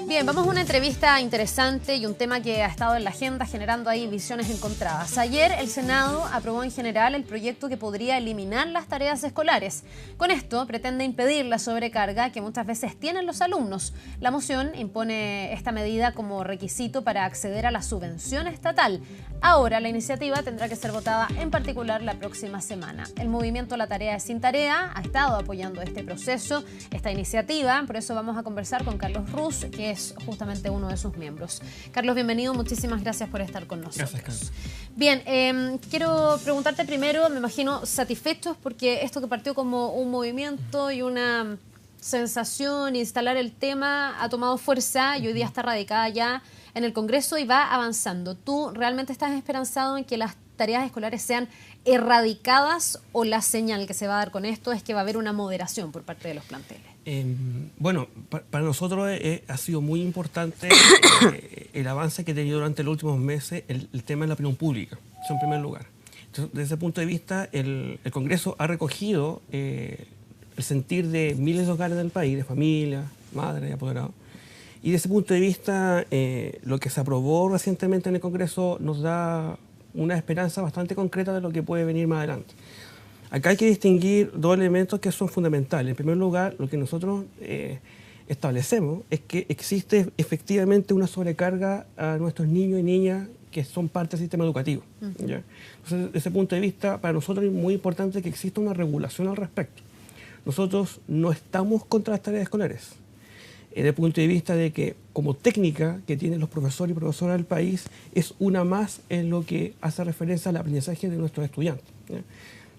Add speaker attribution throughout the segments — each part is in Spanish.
Speaker 1: Bien, vamos a una entrevista interesante y un tema que ha estado en la agenda generando ahí visiones encontradas. Ayer el Senado aprobó en general el proyecto que podría eliminar las tareas escolares. Con esto pretende impedir la sobrecarga que muchas veces tienen los alumnos. La moción impone esta medida como requisito para acceder a la subvención estatal. Ahora la iniciativa tendrá que ser votada en particular la próxima semana. El movimiento La Tarea es Sin Tarea ha estado apoyando este proceso, esta iniciativa. Por eso vamos a conversar con Carlos Ruz, que es justamente uno de sus miembros. Carlos, bienvenido. Muchísimas gracias por estar con nosotros.
Speaker 2: Gracias, Carlos.
Speaker 1: Bien, quiero preguntarte primero, me imagino satisfechos porque esto que partió como un movimiento y una sensación, instalar el tema, ha tomado fuerza y hoy día está radicada ya en el Congreso y va avanzando. ¿Tú realmente estás esperanzado en que las tareas escolares sean erradicadas o la señal que se va a dar con esto es que va a haber una moderación por parte de los planteles?
Speaker 2: Bueno, para nosotros ha sido muy importante el avance que ha tenido durante los últimos meses el tema de la opinión pública, eso en primer lugar. Entonces, desde ese punto de vista, el Congreso ha recogido el sentir de miles de hogares del país, de familias, madres y apoderados. Y desde ese punto de vista, lo que se aprobó recientemente en el Congreso nos da una esperanza bastante concreta de lo que puede venir más adelante. Acá hay que distinguir dos elementos que son fundamentales. En primer lugar, lo que nosotros establecemos es que existe efectivamente una sobrecarga a nuestros niños y niñas que son parte del sistema educativo. ¿Ya? Entonces, desde ese punto de vista, para nosotros es muy importante que exista una regulación al respecto. Nosotros no estamos contra las tareas escolares. Desde el punto de vista de que, como técnica que tienen los profesores y profesoras del país, es una más en lo que hace referencia al aprendizaje de nuestros estudiantes. ¿Ya?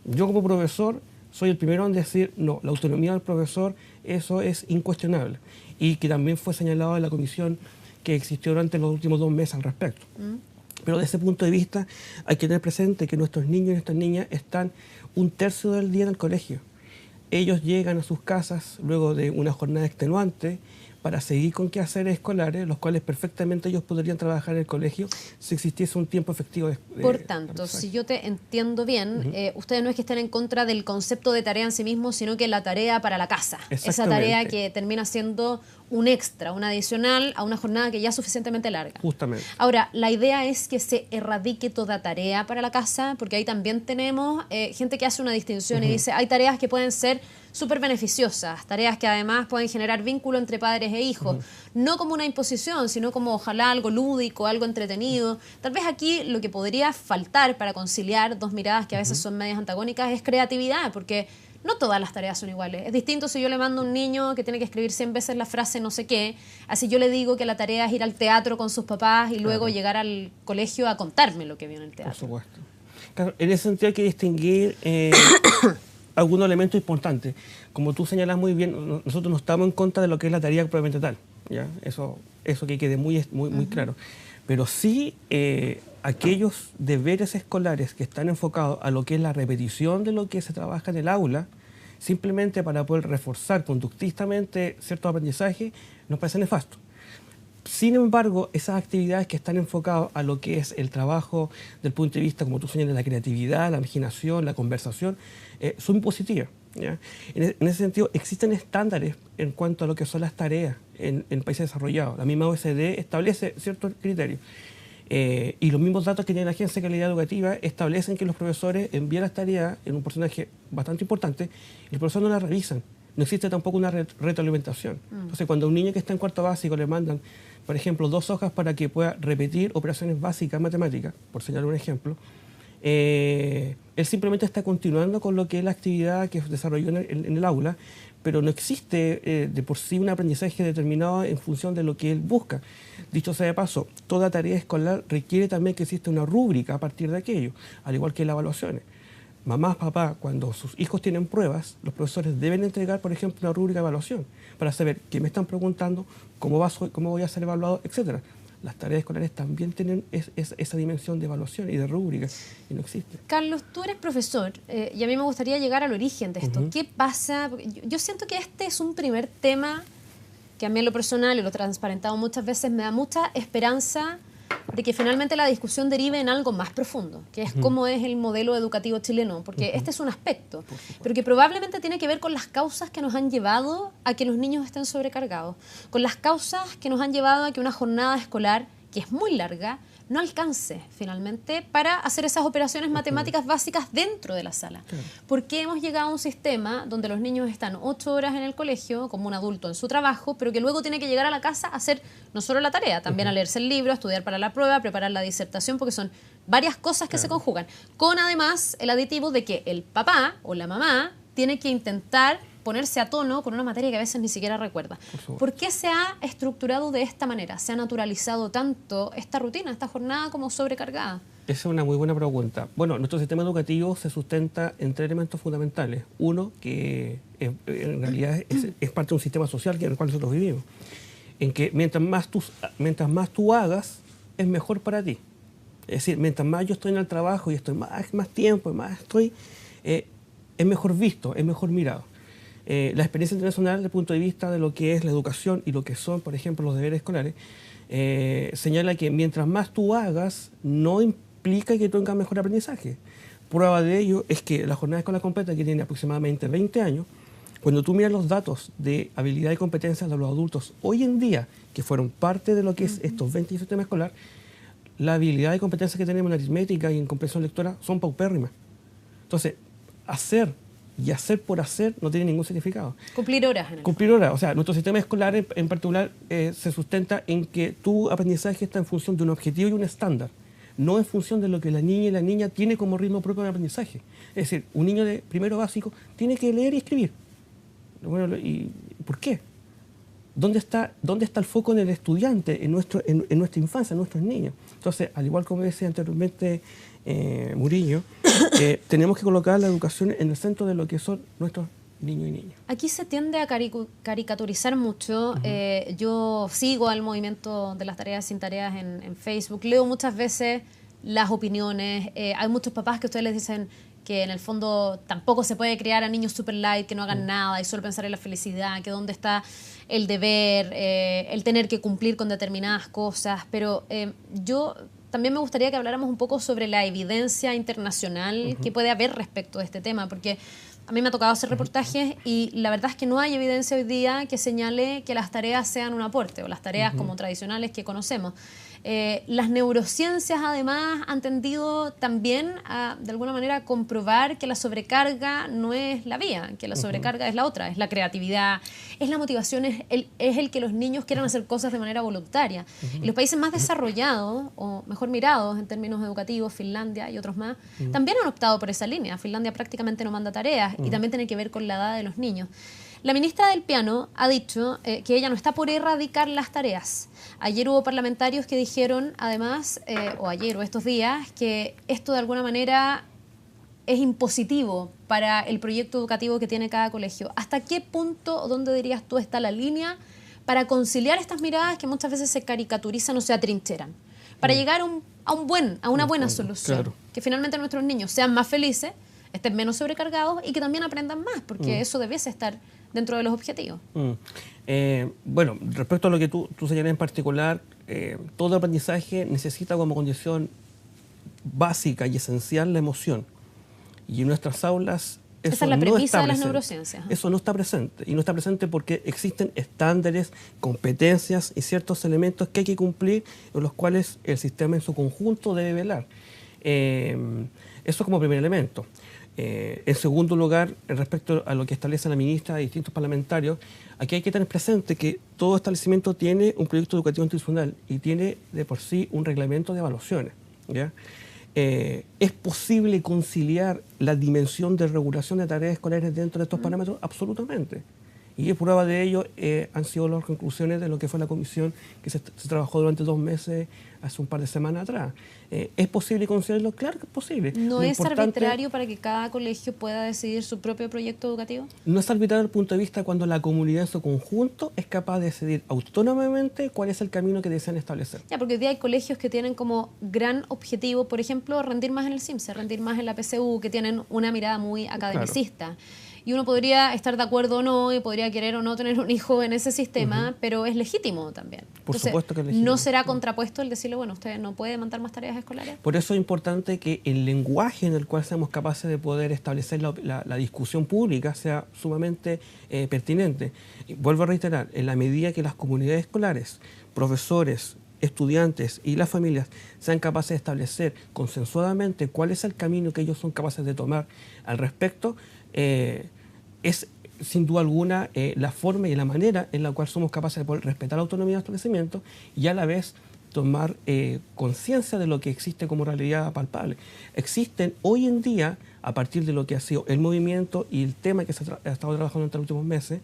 Speaker 2: Yo como profesor soy el primero en decir, no, la autonomía del profesor, eso es incuestionable. Y que también fue señalado en la comisión que existió durante los últimos 2 meses al respecto. Pero desde ese punto de vista hay que tener presente que nuestros niños y nuestras niñas están 1/3 del día en el colegio. Ellos llegan a sus casas luego de una jornada extenuante para seguir con quehaceres escolares, los cuales perfectamente ellos podrían trabajar en el colegio si existiese un tiempo efectivo de
Speaker 1: Por tanto, si yo te entiendo bien, ustedes no es que estén en contra del concepto de tarea en sí mismo, sino que la tarea para la casa. Esa tarea que termina siendo un extra, un adicional a una jornada que ya es suficientemente larga.
Speaker 2: Justamente.
Speaker 1: Ahora, la idea es que se erradique toda tarea para la casa, porque ahí también tenemos gente que hace una distinción y dice, hay tareas que pueden ser súper beneficiosas, tareas que además pueden generar vínculo entre padres e hijos, no como una imposición, sino como ojalá algo lúdico, algo entretenido. Tal vez aquí lo que podría faltar para conciliar dos miradas que a veces son medias antagónicas es creatividad, porque no todas las tareas son iguales. Es distinto si yo le mando a un niño que tiene que escribir 100 veces la frase no sé qué, así yo le digo que la tarea es ir al teatro con sus papás y luego llegar al colegio a contarme lo que vio en el teatro.
Speaker 2: Por supuesto. Claro, en ese sentido hay que distinguir algunos elementos importantes. Como tú señalas muy bien, nosotros no estamos en contra de lo que es la tarea propiamente tal. ¿Ya? Eso que quede muy claro. Pero sí aquellos deberes escolares que están enfocados a lo que es la repetición de lo que se trabaja en el aula, simplemente para poder reforzar conductistamente ciertos aprendizajes, nos parece nefasto. Sin embargo, esas actividades que están enfocadas a lo que es el trabajo del punto de vista, como tú señalas, la creatividad, la imaginación, la conversación, son muy positivas. ¿Ya? En ese sentido, existen estándares en cuanto a lo que son las tareas en países desarrollados. La misma OECD establece ciertos criterios. Y los mismos datos que tiene la Agencia de Calidad Educativa establecen que los profesores envían las tareas en un porcentaje bastante importante y los profesores no las revisan. No existe tampoco una retroalimentación. Entonces, cuando a un niño que está en cuarto básico le mandan, por ejemplo, 2 hojas para que pueda repetir operaciones básicas matemáticas, por señalar un ejemplo, él simplemente está continuando con lo que es la actividad que desarrolló en el aula, pero no existe de por sí un aprendizaje determinado en función de lo que él busca. Dicho sea de paso, toda tarea escolar requiere también que exista una rúbrica a partir de aquello, al igual que las evaluaciones. Mamás, papás, cuando sus hijos tienen pruebas, los profesores deben entregar, por ejemplo, una rúbrica de evaluación para saber qué me están preguntando, cómo voy a ser evaluado, etc. Las tareas escolares también tienen esa dimensión de evaluación y de rúbrica y no existe.
Speaker 1: Carlos, tú eres profesor y a mí me gustaría llegar al origen de esto. ¿Qué pasa? Porque yo siento que este es un primer tema que a mí en lo personal, y lo he transparentado muchas veces, me da mucha esperanza de que finalmente la discusión derive en algo más profundo, que es cómo es el modelo educativo chileno, porque este es un aspecto, pero que probablemente tiene que ver con las causas que nos han llevado a que los niños estén sobrecargados, con las causas que nos han llevado a que una jornada escolar, que es muy larga, no alcance finalmente para hacer esas operaciones matemáticas básicas dentro de la sala. Claro. ¿Por qué hemos llegado a un sistema donde los niños están 8 horas en el colegio, como un adulto en su trabajo, pero que luego tiene que llegar a la casa a hacer no solo la tarea, también a leerse el libro, a estudiar para la prueba, a preparar la disertación, porque son varias cosas que se conjugan, con además el aditivo de que el papá o la mamá tiene que intentar ponerse a tono con una materia que a veces ni siquiera recuerda. ¿Por qué se ha estructurado de esta manera? ¿Se ha naturalizado tanto esta rutina, esta jornada como sobrecargada?
Speaker 2: Esa es una muy buena pregunta. Bueno, nuestro sistema educativo se sustenta en 3 elementos fundamentales. Uno, que en realidad es parte de un sistema social en el cual nosotros vivimos, en que mientras más tú hagas, es mejor para ti. Es decir, mientras más yo estoy en el trabajo y estoy más tiempo, es mejor visto, es mejor mirado. La experiencia internacional desde el punto de vista de lo que es la educación y lo que son, por ejemplo, los deberes escolares, señala que mientras más tú hagas, no implica que tengas mejor aprendizaje. Prueba de ello es que la jornada escolar completa, que tiene aproximadamente 20 años, cuando tú miras los datos de habilidad y competencias de los adultos hoy en día, que fueron parte de lo que es estos 20 años de sistema escolar, la habilidad y competencias que tenemos en aritmética y en comprensión lectora son paupérrimas. Entonces, hacer y hacer por hacer no tiene ningún significado.
Speaker 1: Cumplir horas.
Speaker 2: Cumplir horas. O sea, nuestro sistema escolar en particular se sustenta en que tu aprendizaje está en función de un objetivo y un estándar, no en función de lo que la niña tiene como ritmo propio de aprendizaje. Es decir, un niño de primero básico tiene que leer y escribir. Bueno, ¿y por qué? ¿Dónde está el foco en el estudiante, en nuestra infancia, en nuestros niños? Entonces, al igual como decía anteriormente Murillo, tenemos que colocar la educación en el centro de lo que son nuestros niños y niñas.
Speaker 1: Aquí se tiende a caricaturizar mucho. Yo sigo al movimiento de las tareas sin tareas en Facebook, leo muchas veces las opiniones. Hay muchos papás que ustedes les dicen que en el fondo tampoco se puede criar a niños super light, que no hagan nada y solo pensar en la felicidad, que dónde está el deber, el tener que cumplir con determinadas cosas. Pero yo también me gustaría que habláramos un poco sobre la evidencia internacional que puede haber respecto de este tema, porque a mí me ha tocado hacer reportajes y la verdad es que no hay evidencia hoy día que señale que las tareas sean un aporte o las tareas como tradicionales que conocemos. Las neurociencias además han tendido también a, de alguna manera, comprobar que la sobrecarga no es la vía, que la sobrecarga es la otra, es la creatividad, es la motivación, es el que los niños quieran hacer cosas de manera voluntaria. Y los países más desarrollados, o mejor mirados en términos educativos, Finlandia y otros más, también han optado por esa línea. Finlandia prácticamente no manda tareas y también tiene que ver con la edad de los niños. La ministra del Piano ha dicho que ella no está por erradicar las tareas. Ayer hubo parlamentarios que dijeron, además, o ayer o estos días, que esto de alguna manera es impositivo para el proyecto educativo que tiene cada colegio. ¿Hasta qué punto o dónde dirías tú está la línea para conciliar estas miradas que muchas veces se caricaturizan o se atrincheran? Para llegar a una buena solución. Claro. Que finalmente nuestros niños sean más felices, estén menos sobrecargados y que también aprendan más, porque eso debiese estar dentro de los objetivos.
Speaker 2: Bueno, respecto a lo que tú señalas en particular, todo aprendizaje necesita como condición básica y esencial la emoción. Y en nuestras aulas eso
Speaker 1: esa es la
Speaker 2: no
Speaker 1: premisa
Speaker 2: está
Speaker 1: de las
Speaker 2: presente.
Speaker 1: neurociencias.
Speaker 2: Eso no está presente. Y no está presente porque existen estándares, competencias y ciertos elementos que hay que cumplir, en los cuales el sistema en su conjunto debe velar. Eso como primer elemento. En segundo lugar, respecto a lo que establece la ministra y distintos parlamentarios, aquí hay que tener presente que todo establecimiento tiene un proyecto educativo institucional y tiene de por sí un reglamento de evaluaciones, ¿ya? ¿Es posible conciliar la dimensión de regulación de tareas escolares dentro de estos parámetros? Absolutamente. Y prueba de ello han sido las conclusiones de lo que fue la comisión que se trabajó durante 2 meses hace un par de semanas atrás. ¿Es posible conciliarlo? Claro que es posible.
Speaker 1: ¿No es arbitrario para que cada colegio pueda decidir su propio proyecto educativo?
Speaker 2: No es arbitrario desde el punto de vista cuando la comunidad en su conjunto es capaz de decidir autónomamente cuál es el camino que desean establecer.
Speaker 1: Ya, porque hoy día hay colegios que tienen como gran objetivo, por ejemplo, rendir más en el CIMSE, rendir más en la PSU, que tienen una mirada muy academicista. Claro. y uno podría estar de acuerdo o no, y podría querer o no tener un hijo en ese sistema, pero es legítimo también.
Speaker 2: Por
Speaker 1: Entonces,
Speaker 2: supuesto que es legítimo.
Speaker 1: ¿no será contrapuesto el decirle, bueno, usted no puede mandar más tareas escolares?
Speaker 2: Por eso es importante que el lenguaje en el cual seamos capaces de poder establecer la discusión pública sea sumamente pertinente. Y vuelvo a reiterar, en la medida que las comunidades escolares, profesores, estudiantes y las familias sean capaces de establecer consensuadamente cuál es el camino que ellos son capaces de tomar al respecto, es sin duda alguna la forma y la manera en la cual somos capaces de poder respetar la autonomía de establecimiento y a la vez tomar conciencia de lo que existe como realidad palpable. Existen hoy en día, a partir de lo que ha sido el movimiento y el tema que se ha estado trabajando en los últimos meses,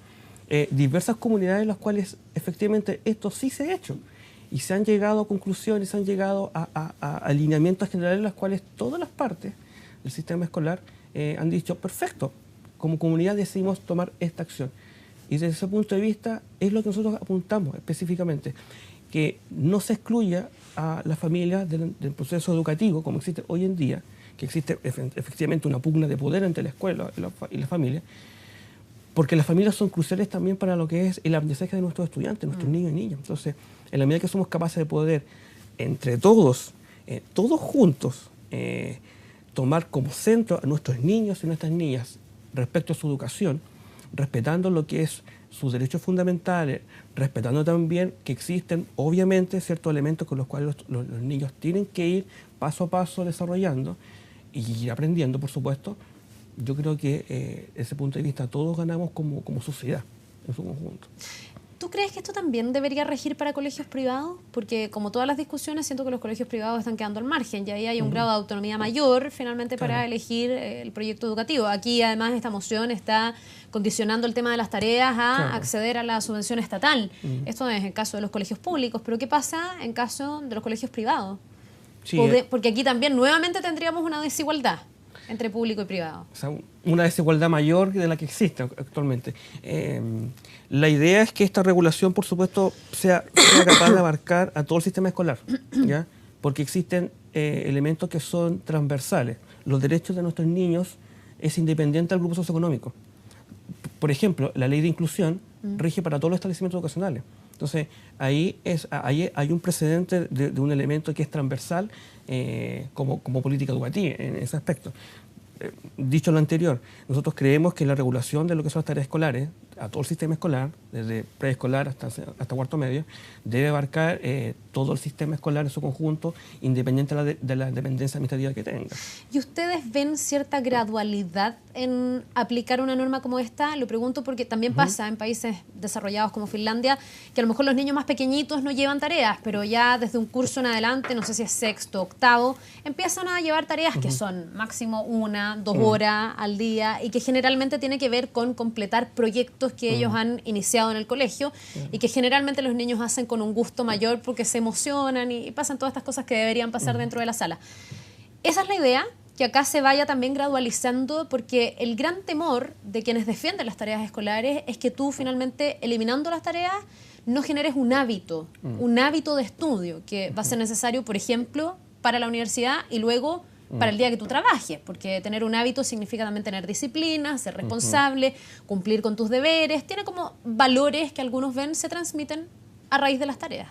Speaker 2: diversas comunidades en las cuales efectivamente esto sí se ha hecho y se han llegado a conclusiones, se han llegado a alineamientos generales en los cuales todas las partes del sistema escolar han dicho, perfecto, como comunidad decidimos tomar esta acción. Y desde ese punto de vista es lo que nosotros apuntamos específicamente, que no se excluya a las familias del proceso educativo como existe hoy en día, que existe efectivamente una pugna de poder entre la escuela y la familia, porque las familias son cruciales también para lo que es el aprendizaje de nuestros estudiantes, nuestros niños y niñas. Entonces, en la medida que somos capaces de poder, entre todos, todos juntos, tomar como centro a nuestros niños y nuestras niñas respecto a su educación, respetando lo que es sus derechos fundamentales, respetando también que existen, obviamente, ciertos elementos con los cuales los niños tienen que ir paso a paso desarrollando y ir aprendiendo, por supuesto. Yo creo que desde ese punto de vista todos ganamos como sociedad en su conjunto.
Speaker 1: ¿Tú crees que esto también debería regir para colegios privados? Porque como todas las discusiones, siento que los colegios privados están quedando al margen y ahí hay un grado de autonomía mayor finalmente para elegir el proyecto educativo. Aquí además esta moción está condicionando el tema de las tareas a acceder a la subvención estatal. Esto es en caso de los colegios públicos, pero ¿qué pasa en caso de los colegios privados? Sí, porque aquí también nuevamente tendríamos una desigualdad entre público y privado.
Speaker 2: O sea, una desigualdad mayor de la que existe actualmente. La idea es que esta regulación, por supuesto, sea capaz de abarcar a todo el sistema escolar, ¿ya? Porque existen elementos que son transversales. Los derechos de nuestros niños es independiente del grupo socioeconómico. Por ejemplo, la ley de inclusión rige para todos los establecimientos educacionales. Entonces, ahí hay un precedente de un elemento que es transversal como política educativa en ese aspecto. Dicho lo anterior, nosotros creemos que la regulación de lo que son las tareas escolares a todo el sistema escolar, desde preescolar hasta cuarto medio, debe abarcar todo el sistema escolar en su conjunto, independiente de la dependencia administrativa que tenga.
Speaker 1: ¿Y ustedes ven cierta gradualidad en aplicar una norma como esta? Lo pregunto porque también pasa en países desarrollados como Finlandia, que a lo mejor los niños más pequeñitos no llevan tareas, pero ya desde un curso en adelante, no sé si es sexto, octavo, empiezan a llevar tareas que son máximo 1, 2 horas al día y que generalmente tiene que ver con completar proyectos que ellos han iniciado en el colegio y que generalmente los niños hacen con un gusto mayor porque se emocionan y pasan todas estas cosas que deberían pasar dentro de la sala. Esa es la idea, que acá se vaya también gradualizando, porque el gran temor de quienes defienden las tareas escolares es que tú finalmente, eliminando las tareas, no generes un hábito de estudio que va a ser necesario, por ejemplo, para la universidad y luego para el día que tú trabajes, porque tener un hábito significa también tener disciplina, ser responsable, cumplir con tus deberes, tiene como valores que algunos ven se transmiten a raíz de las tareas.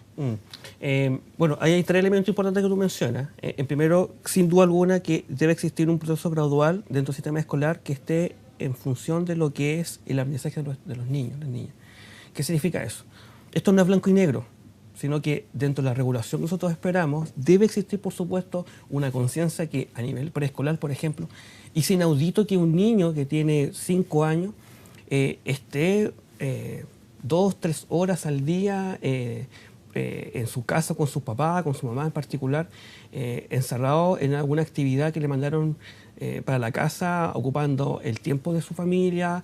Speaker 2: Bueno, ahí hay 3 elementos importantes que tú mencionas. En primero, sin duda alguna, que debe existir un proceso gradual dentro del sistema escolar que esté en función de lo que es el aprendizaje de los niños, las niñas. ¿Qué significa eso? Esto no es blanco y negro, sino que dentro de la regulación que nosotros esperamos debe existir, por supuesto, una conciencia que a nivel preescolar, por ejemplo, es inaudito que un niño que tiene 5 años esté 2, 3 horas al día en su casa con sus papás, con su mamá en particular, encerrado en alguna actividad que le mandaron para la casa, ocupando el tiempo de su familia.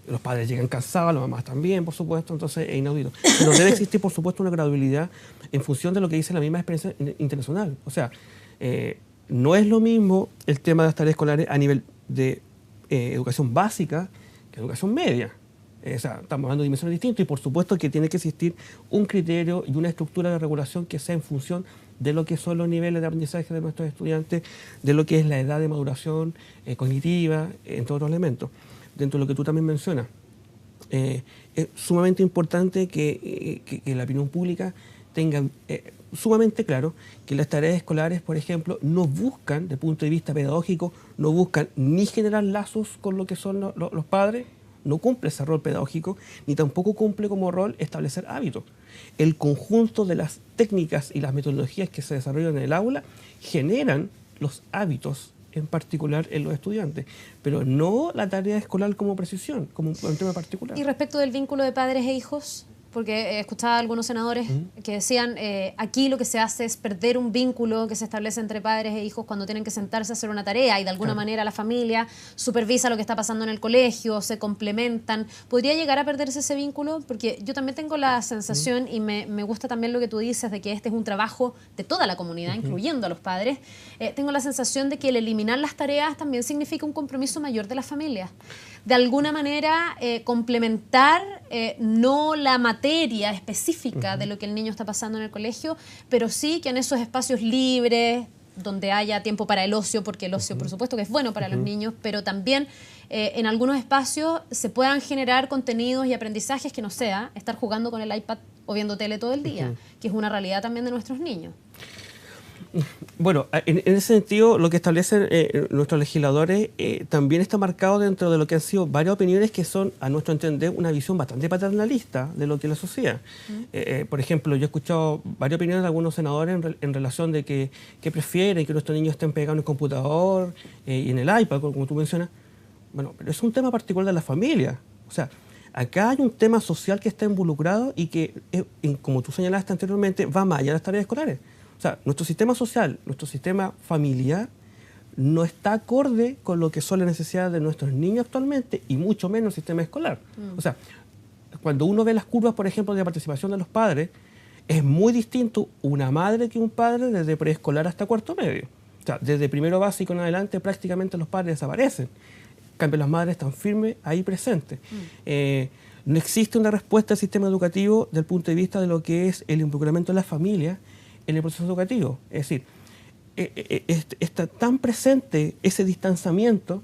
Speaker 2: Los padres llegan cansados, las mamás también, por supuesto, entonces es inaudito. Pero debe existir, por supuesto, una gradualidad en función de lo que dice la misma experiencia internacional. O sea, no es lo mismo el tema de las tareas escolares a nivel de educación básica que educación media. O sea, estamos hablando de dimensiones distintas y por supuesto que tiene que existir un criterio y una estructura de regulación que sea en función de lo que son los niveles de aprendizaje de nuestros estudiantes, de lo que es la edad de maduración cognitiva, entre otros elementos. dentro de lo que tú también mencionas. Es sumamente importante que la opinión pública tenga sumamente claro que las tareas escolares, por ejemplo, no buscan, desde el punto de vista pedagógico, no buscan ni generar lazos con lo que son los padres, no cumple ese rol pedagógico, ni tampoco cumple como rol establecer hábitos. El conjunto de las técnicas y las metodologías que se desarrollan en el aula generan los hábitos en particular en los estudiantes, pero no la tarea escolar como precisión, como un tema particular.
Speaker 1: Y respecto del vínculo de padres e hijos, porque escuchaba a algunos senadores que decían, aquí lo que se hace es perder un vínculo que se establece entre padres e hijos cuando tienen que sentarse a hacer una tarea y de alguna manera la familia supervisa lo que está pasando en el colegio, se complementan. ¿Podría llegar a perderse ese vínculo? Porque yo también tengo la sensación y me gusta también lo que tú dices de que este es un trabajo de toda la comunidad, incluyendo a los padres. Tengo la sensación de que el eliminar las tareas también significa un compromiso mayor de las familias. De alguna manera complementar no la materia específica de lo que el niño está pasando en el colegio, pero sí que en esos espacios libres, donde haya tiempo para el ocio, porque el ocio por supuesto que es bueno para los niños, pero también en algunos espacios se puedan generar contenidos y aprendizajes que no sea estar jugando con el iPad o viendo tele todo el día, que es una realidad también de nuestros niños.
Speaker 2: Bueno, en ese sentido, lo que establecen nuestros legisladores también está marcado dentro de lo que han sido varias opiniones que son, a nuestro entender, una visión bastante paternalista de lo que es la sociedad. Por ejemplo, yo he escuchado varias opiniones de algunos senadores en relación de que prefieren que nuestros niños estén pegados en el computador y en el iPad, como tú mencionas. Bueno, pero es un tema particular de la familia. O sea, acá hay un tema social que está involucrado y que, como tú señalaste anteriormente, va más allá de las tareas escolares. O sea, nuestro sistema social, nuestro sistema familiar no está acorde con lo que son las necesidades de nuestros niños actualmente y mucho menos el sistema escolar. O sea, cuando uno ve las curvas, por ejemplo, de participación de los padres, es muy distinto una madre que un padre desde preescolar hasta cuarto medio. O sea, desde primero básico en adelante prácticamente los padres desaparecen. En cambio, las madres están firmes ahí presentes. No existe una respuesta al sistema educativo desde el punto de vista de lo que es el involucramiento de la familia en el proceso educativo. Es decir, está tan presente ese distanciamiento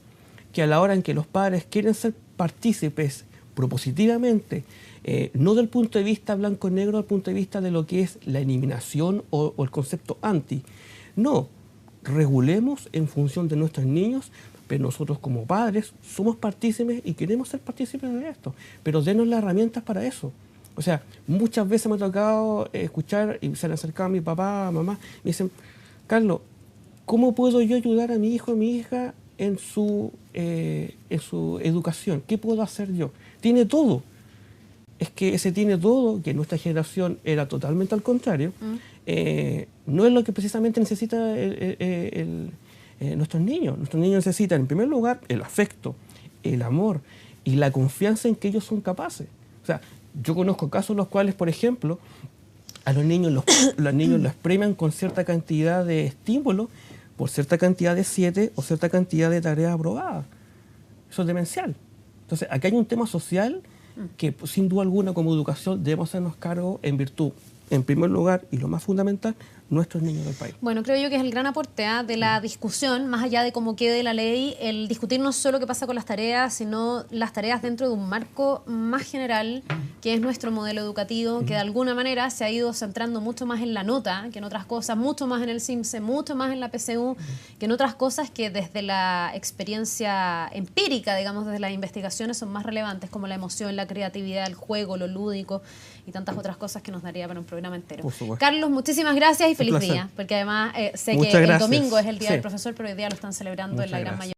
Speaker 2: que a la hora en que los padres quieren ser partícipes propositivamente, no del punto de vista blanco-negro, del punto de vista de lo que es la eliminación o el concepto anti. No, regulemos en función de nuestros niños, pero nosotros como padres somos partícipes y queremos ser partícipes de esto, pero denos las herramientas para eso. O sea, muchas veces me ha tocado escuchar y se le acercaba a mi papá, a mamá, y me dicen, Carlos, ¿cómo puedo yo ayudar a mi hijo o mi hija en su educación? ¿Qué puedo hacer yo? Tiene todo. Es que ese tiene todo, que nuestra generación era totalmente al contrario, no es lo que precisamente necesita nuestros niños. Nuestros niños necesitan, en primer lugar, el afecto, el amor y la confianza en que ellos son capaces. O sea, yo conozco casos en los cuales, por ejemplo, a los niños los premian con cierta cantidad de estímulos por cierta cantidad de 7 o cierta cantidad de tareas aprobadas. Eso es demencial. Entonces, aquí hay un tema social que, sin duda alguna, como educación, debemos hacernos cargo en virtud, en primer lugar, y lo más fundamental, nuestros niños del país.
Speaker 1: Bueno, creo yo que es el gran aporte de la discusión, más allá de cómo quede la ley, el discutir no solo qué pasa con las tareas, sino las tareas dentro de un marco más general, que es nuestro modelo educativo, que de alguna manera se ha ido centrando mucho más en la nota que en otras cosas, mucho más en el CIMSE, mucho más en la PSU, que en otras cosas que desde la experiencia empírica, digamos, desde las investigaciones son más relevantes, como la emoción, la creatividad, el juego, lo lúdico y tantas otras cosas que nos daría para un programa entero. Carlos, muchísimas gracias y feliz día, porque además sé que el domingo es el Día del Profesor, pero hoy día lo están celebrando en la gran mayoría.